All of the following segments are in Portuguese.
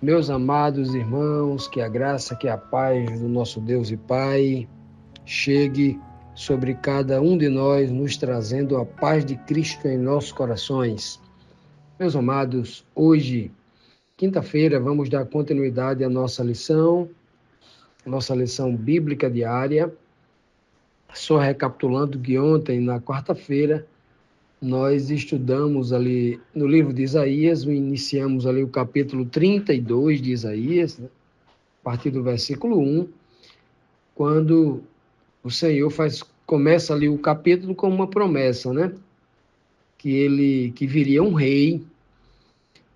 Meus amados irmãos, que a graça, que a paz do nosso Deus e Pai chegue sobre cada um de nós, nos trazendo a paz de Cristo em nossos corações. Meus amados, hoje, quinta-feira, vamos dar continuidade à nossa lição bíblica diária. Só recapitulando que ontem, na quarta-feira, nós estudamos ali no livro de Isaías, iniciamos ali o capítulo 32 de Isaías, né? A partir do versículo 1, quando o Senhor começa ali o capítulo com uma promessa, né? Que viria um rei,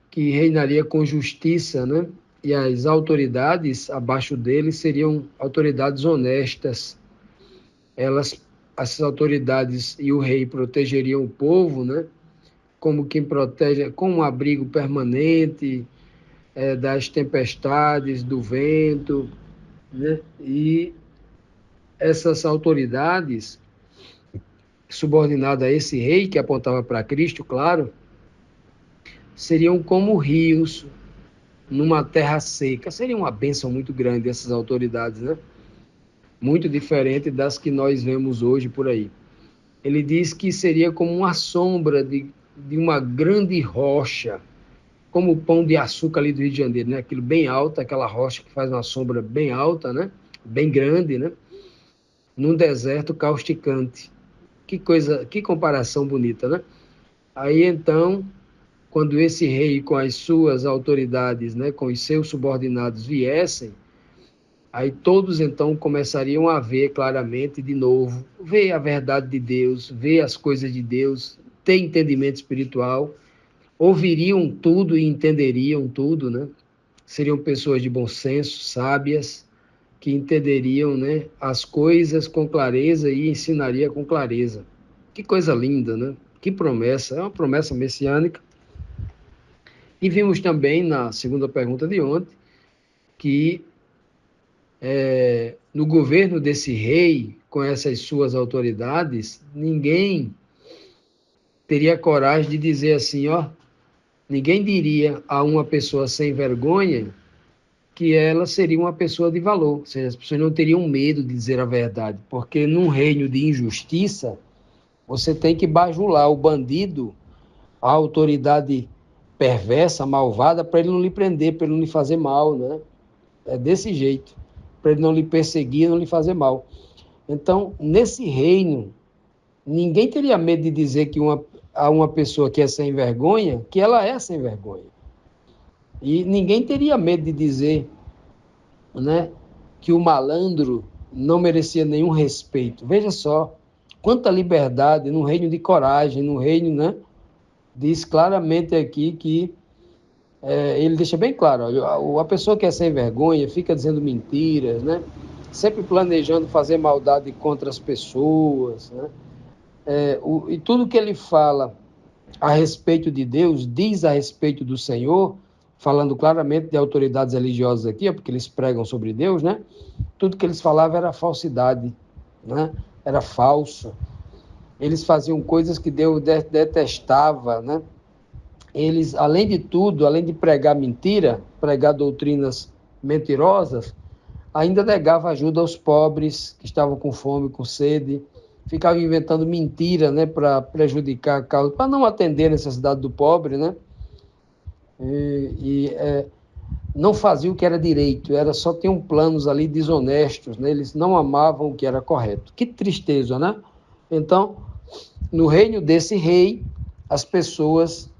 que reinaria com justiça, né? E as autoridades abaixo dele seriam autoridades honestas. Essas autoridades e o rei protegeriam o povo, né? Como quem protege, com um abrigo permanente das tempestades, do vento, né? E essas autoridades, subordinadas a esse rei, que apontava para Cristo, claro, seriam como rios numa terra seca. Seria uma bênção muito grande essas autoridades, né? Muito diferente das que nós vemos hoje por aí. Ele diz que seria como uma sombra de uma grande rocha, como o Pão de Açúcar ali do Rio de Janeiro, né? Aquilo bem alto, aquela rocha que faz uma sombra bem alta, né? Bem grande, né? Num deserto causticante. Que coisa, que comparação bonita, né? Aí então, quando esse rei com as suas autoridades, né, com os seus subordinados viessem, aí todos então começariam a ver claramente de novo, ver a verdade de Deus, ver as coisas de Deus, ter entendimento espiritual, ouviriam tudo e entenderiam tudo, né? Seriam pessoas de bom senso, sábias, que entenderiam, né, as coisas com clareza e ensinaria com clareza. Que coisa linda, né? Que promessa, é uma promessa messiânica. E vimos também na segunda pergunta de ontem que no governo desse rei, com essas suas autoridades, ninguém teria coragem de dizer assim, ó, ninguém diria a uma pessoa sem vergonha que ela seria uma pessoa de valor. Ou seja, as pessoas não teriam medo de dizer a verdade, porque num reino de injustiça, você tem que bajular o bandido, a autoridade perversa, malvada, para ele não lhe prender, para ele não lhe fazer mal, né? É desse jeito, para ele não lhe perseguir, não lhe fazer mal. Então, nesse reino, ninguém teria medo de dizer que a uma pessoa que é sem vergonha, que ela é sem vergonha. E ninguém teria medo de dizer, né, que o malandro não merecia nenhum respeito. Veja só, quanta liberdade num reino de coragem, num reino, né? Diz claramente aqui que ele deixa bem claro, a pessoa que é sem vergonha fica dizendo mentiras, né? Sempre planejando fazer maldade contra as pessoas, né? E tudo que ele fala a respeito de Deus, diz a respeito do Senhor, falando claramente de autoridades religiosas aqui, porque eles pregam sobre Deus, né? Tudo que eles falavam era falsidade, né? Era falso. Eles faziam coisas que Deus detestava, né? Eles, além de tudo, além de pregar mentira, pregar doutrinas mentirosas, ainda negava ajuda aos pobres que estavam com fome, com sede, ficava inventando mentira, né, para prejudicar a causa, para não atender a necessidade do pobre, né? Não fazia o que era direito, só tinham planos ali desonestos, né? Eles não amavam o que era correto. Que tristeza, né? Então, no reino desse rei, as pessoas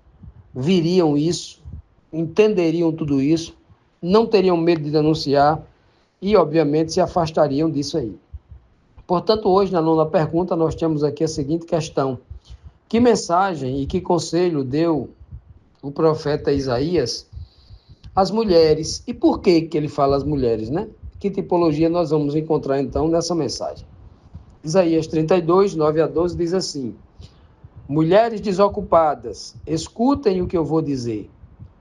viriam isso, entenderiam tudo isso, não teriam medo de denunciar e, obviamente, se afastariam disso aí. Portanto, hoje, na nona pergunta, nós temos aqui a seguinte questão. Que mensagem e que conselho deu o profeta Isaías às mulheres? E por que ele fala às mulheres, né? Que tipologia nós vamos encontrar, então, nessa mensagem? Isaías 32, 9 a 12, diz assim: mulheres desocupadas, escutem o que eu vou dizer.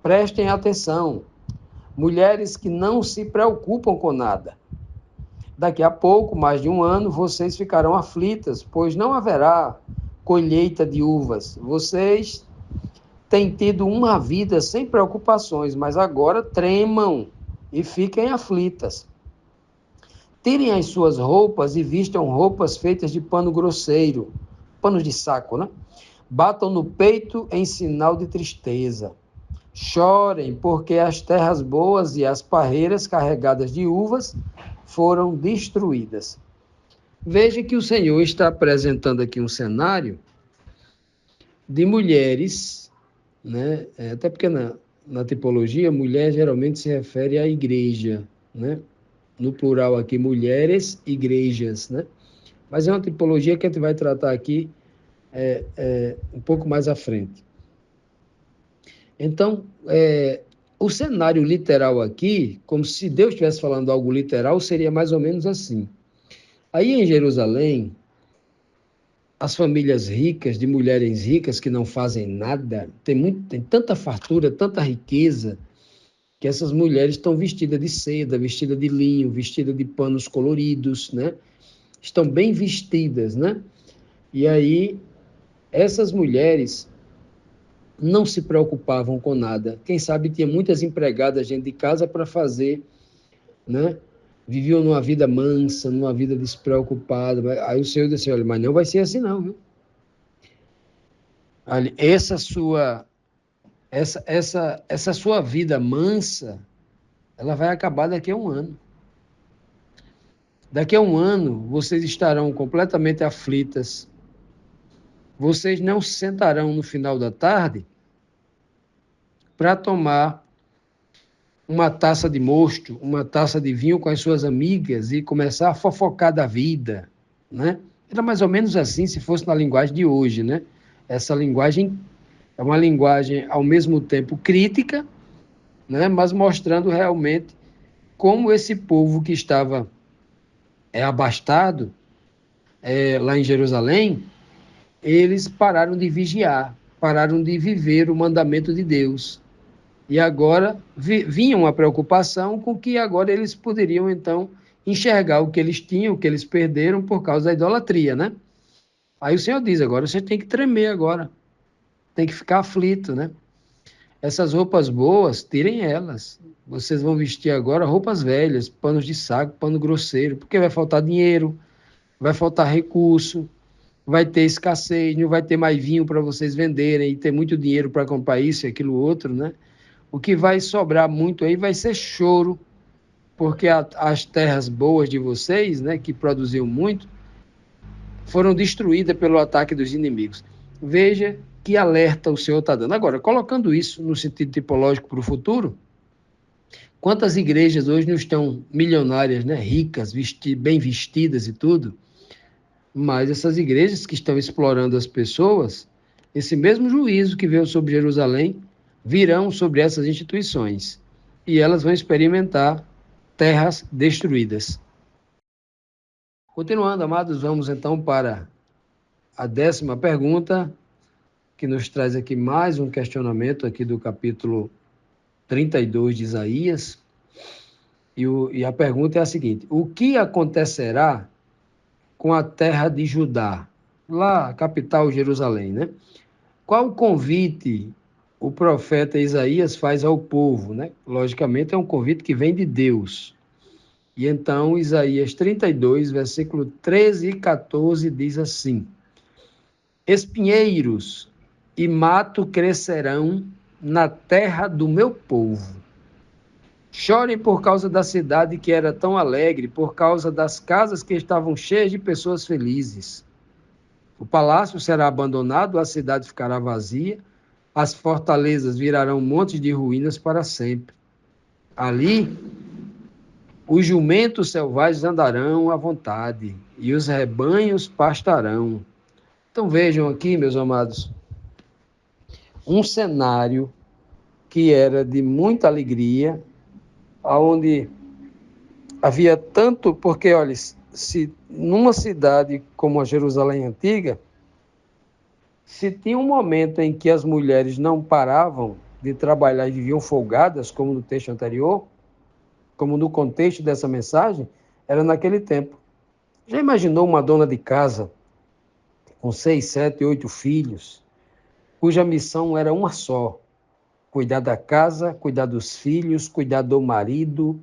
Prestem atenção. Mulheres que não se preocupam com nada. Daqui a pouco, mais de um ano, vocês ficarão aflitas, pois não haverá colheita de uvas. Vocês têm tido uma vida sem preocupações, mas agora tremam e fiquem aflitas. Tirem as suas roupas e vistam roupas feitas de pano grosseiro, pano de saco, né? Batam no peito em sinal de tristeza. Chorem, porque as terras boas e as parreiras carregadas de uvas foram destruídas. Veja que o Senhor está apresentando aqui um cenário de mulheres, né? Até porque na tipologia, mulher geralmente se refere à igreja, né? No plural aqui, mulheres, igrejas, né? Mas é uma tipologia que a gente vai tratar aqui um pouco mais à frente. Então, o cenário literal aqui, como se Deus estivesse falando algo literal, seria mais ou menos assim. Aí em Jerusalém, as famílias ricas, de mulheres ricas que não fazem nada, tem tanta fartura, tanta riqueza, que essas mulheres estão vestidas de seda, vestidas de linho, vestidas de panos coloridos, né? Estão bem vestidas, né? E aí, essas mulheres não se preocupavam com nada. Quem sabe tinha muitas empregadas dentro de casa para fazer, né? Viviam numa vida mansa, numa vida despreocupada. Aí o Senhor disse, olha, mas não vai ser assim não, viu? Essa sua vida mansa, ela vai acabar daqui a um ano. Daqui a um ano, vocês estarão completamente aflitas. Vocês não se sentarão no final da tarde para tomar uma taça de mosto, uma taça de vinho com as suas amigas e começar a fofocar da vida, né? Era mais ou menos assim, se fosse na linguagem de hoje, né? Essa linguagem é uma linguagem, ao mesmo tempo, crítica, né? Mas mostrando realmente como esse povo que estava abastado lá em Jerusalém, eles pararam de vigiar, pararam de viver o mandamento de Deus. E agora vinha uma preocupação com que agora eles poderiam, então, enxergar o que eles tinham, o que eles perderam por causa da idolatria, né? Aí o Senhor diz, agora você tem que tremer agora, tem que ficar aflito, né? Essas roupas boas, tirem elas. Vocês vão vestir agora roupas velhas, panos de saco, pano grosseiro, porque vai faltar dinheiro, vai faltar recurso, vai ter escassez, não vai ter mais vinho para vocês venderem e ter muito dinheiro para comprar isso e aquilo outro, né? O que vai sobrar muito aí vai ser choro, porque as terras boas de vocês, né, que produziam muito, foram destruídas pelo ataque dos inimigos. Veja que alerta o Senhor está dando. Agora, colocando isso no sentido tipológico para o futuro, quantas igrejas hoje não estão milionárias, né, ricas, bem vestidas e tudo, mas essas igrejas que estão explorando as pessoas, esse mesmo juízo que veio sobre Jerusalém, virão sobre essas instituições e elas vão experimentar terras destruídas. Continuando, amados, vamos então para a 10ª pergunta, que nos traz aqui mais um questionamento aqui do capítulo 32 de Isaías. E a pergunta é a seguinte: o que acontecerá com a terra de Judá? Lá, a capital Jerusalém, né? Qual o convite o profeta Isaías faz ao povo, né? Logicamente é um convite que vem de Deus. E então Isaías 32, versículo 13 e 14 diz assim: espinheiros e mato crescerão na terra do meu povo. Chorem por causa da cidade que era tão alegre, por causa das casas que estavam cheias de pessoas felizes. O palácio será abandonado, a cidade ficará vazia, as fortalezas virarão montes de ruínas para sempre. Ali, os jumentos selvagens andarão à vontade, e os rebanhos pastarão. Então vejam aqui, meus amados, um cenário que era de muita alegria, onde havia tanto, porque, olha, se numa cidade como a Jerusalém Antiga, se tinha um momento em que as mulheres não paravam de trabalhar e viviam folgadas, como no texto anterior, como no contexto dessa mensagem, era naquele tempo. Já imaginou uma dona de casa com 6, 7, 8 filhos, cuja missão era uma só: cuidar da casa, cuidar dos filhos, cuidar do marido,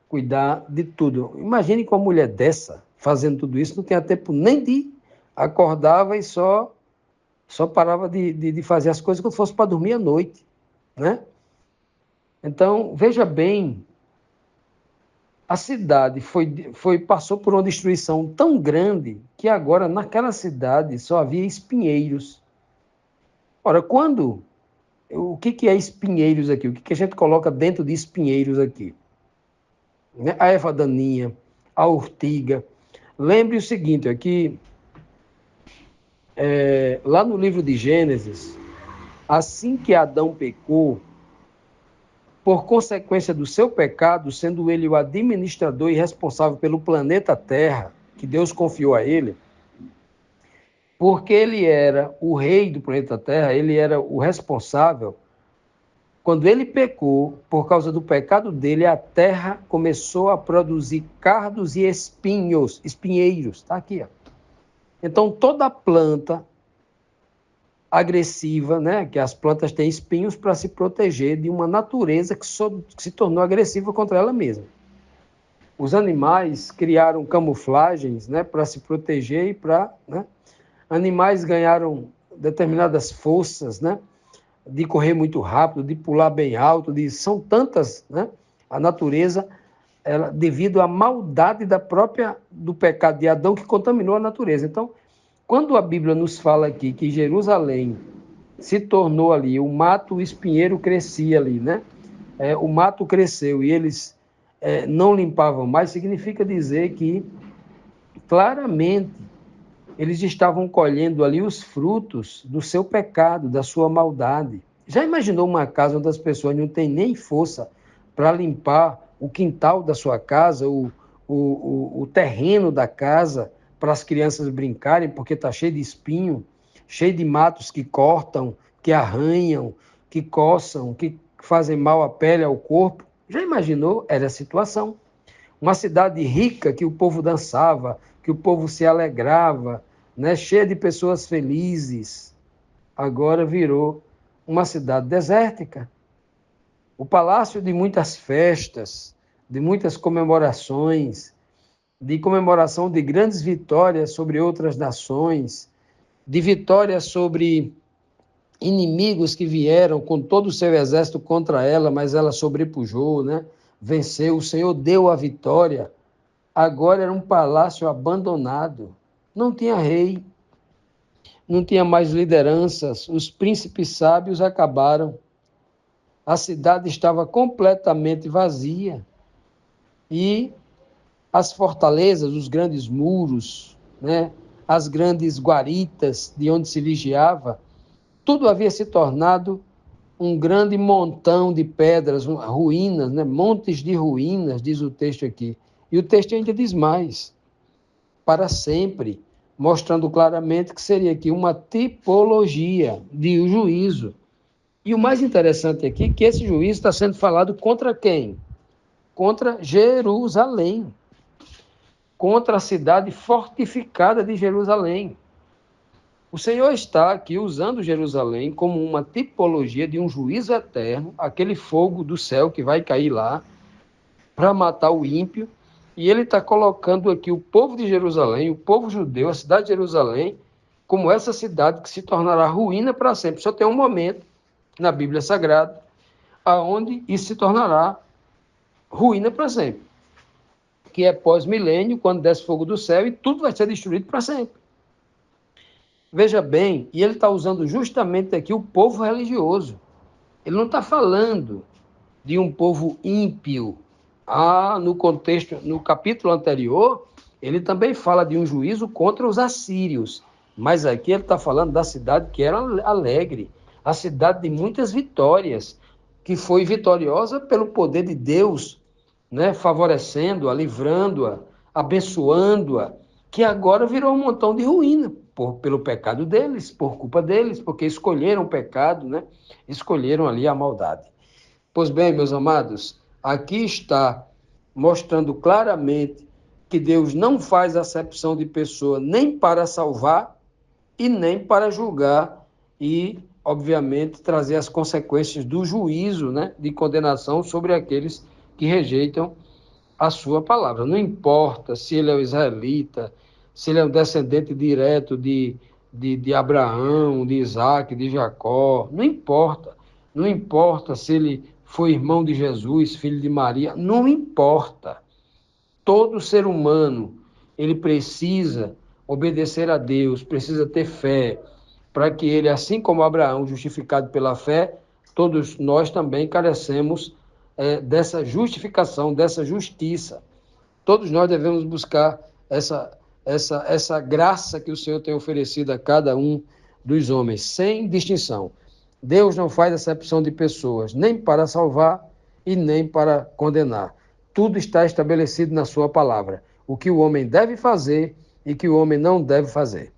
cuidar de tudo. Imagine com uma mulher dessa, fazendo tudo isso, não tinha tempo nem de acordava e só parava de fazer as coisas quando fosse para dormir à noite, né? Então, veja bem, a cidade passou por uma destruição tão grande que agora naquela cidade só havia espinheiros. Ora, o que é espinheiros aqui? O que a gente coloca dentro de espinheiros aqui? A erva daninha, a urtiga. Lembre o seguinte, aqui, lá no livro de Gênesis, assim que Adão pecou, por consequência do seu pecado, sendo ele o administrador e responsável pelo planeta Terra, que Deus confiou a ele, porque ele era o rei do planeta Terra, ele era o responsável. Quando ele pecou, por causa do pecado dele, a terra começou a produzir cardos e espinheiros. Está aqui, ó. Então, toda planta agressiva, né, que as plantas têm espinhos para se proteger de uma natureza que se tornou agressiva contra ela mesma. Os animais criaram camuflagens, né, para se proteger e para... Né, animais ganharam determinadas forças, né, de correr muito rápido, de pular bem alto, são tantas, né, a natureza, devido à maldade do pecado de Adão que contaminou a natureza. Então, quando a Bíblia nos fala aqui que Jerusalém se tornou ali, o mato, o espinheiro crescia ali, né? O mato cresceu e eles não limpavam mais, significa dizer que claramente eles estavam colhendo ali os frutos do seu pecado, da sua maldade. Já imaginou uma casa onde as pessoas não têm nem força para limpar o quintal da sua casa, o terreno da casa, para as crianças brincarem, porque está cheio de espinho, cheio de matos que cortam, que arranham, que coçam, que fazem mal à pele, ao corpo? Já imaginou? Era a situação. Uma cidade rica que o povo dançava, que o povo se alegrava, né? Cheia de pessoas felizes, agora virou uma cidade desértica. O palácio de muitas festas, de muitas comemorações, de comemoração de grandes vitórias sobre outras nações, de vitórias sobre inimigos que vieram com todo o seu exército contra ela, mas ela sobrepujou, né? Venceu, o Senhor deu a vitória. Agora era um palácio abandonado, não tinha rei, não tinha mais lideranças, os príncipes sábios acabaram, a cidade estava completamente vazia e as fortalezas, os grandes muros, né, as grandes guaritas de onde se vigiava, tudo havia se tornado um grande montão de pedras, ruínas, né, montes de ruínas, diz o texto aqui. E o texto ainda diz mais, para sempre, mostrando claramente que seria aqui uma tipologia de juízo. E o mais interessante aqui é que esse juízo está sendo falado contra quem? Contra Jerusalém, contra a cidade fortificada de Jerusalém. O Senhor está aqui usando Jerusalém como uma tipologia de um juízo eterno, aquele fogo do céu que vai cair lá para matar o ímpio, e ele está colocando aqui o povo de Jerusalém, o povo judeu, a cidade de Jerusalém, como essa cidade que se tornará ruína para sempre. Só tem um momento na Bíblia Sagrada aonde isso se tornará ruína para sempre, que é pós-milênio, quando desce fogo do céu e tudo vai ser destruído para sempre. Veja bem, e ele está usando justamente aqui o povo religioso. Ele não está falando de um povo ímpio. No contexto, no capítulo anterior, ele também fala de um juízo contra os assírios. Mas aqui ele está falando da cidade que era alegre, a cidade de muitas vitórias, que foi vitoriosa pelo poder de Deus, né, favorecendo-a, livrando-a, abençoando-a, que agora virou um montão de ruína pelo pecado deles, por culpa deles, porque escolheram o pecado, né? Escolheram ali a maldade. Pois bem, meus amados, aqui está mostrando claramente que Deus não faz acepção de pessoa nem para salvar e nem para julgar e, obviamente, trazer as consequências do juízo, né, de condenação sobre aqueles que rejeitam a sua palavra. Não importa se ele é um israelita, se ele é um descendente direto de Abraão, de Isaac, de Jacó, não importa. Não importa se ele foi irmão de Jesus, filho de Maria, não importa. Todo ser humano, ele precisa obedecer a Deus, precisa ter fé, para que ele, assim como Abraão, justificado pela fé, todos nós também carecemos dessa justificação, dessa justiça. Todos nós devemos buscar essa graça que o Senhor tem oferecido a cada um dos homens, sem distinção. Deus não faz acepção de pessoas, nem para salvar e nem para condenar. Tudo está estabelecido na sua palavra. O que o homem deve fazer e o que o homem não deve fazer.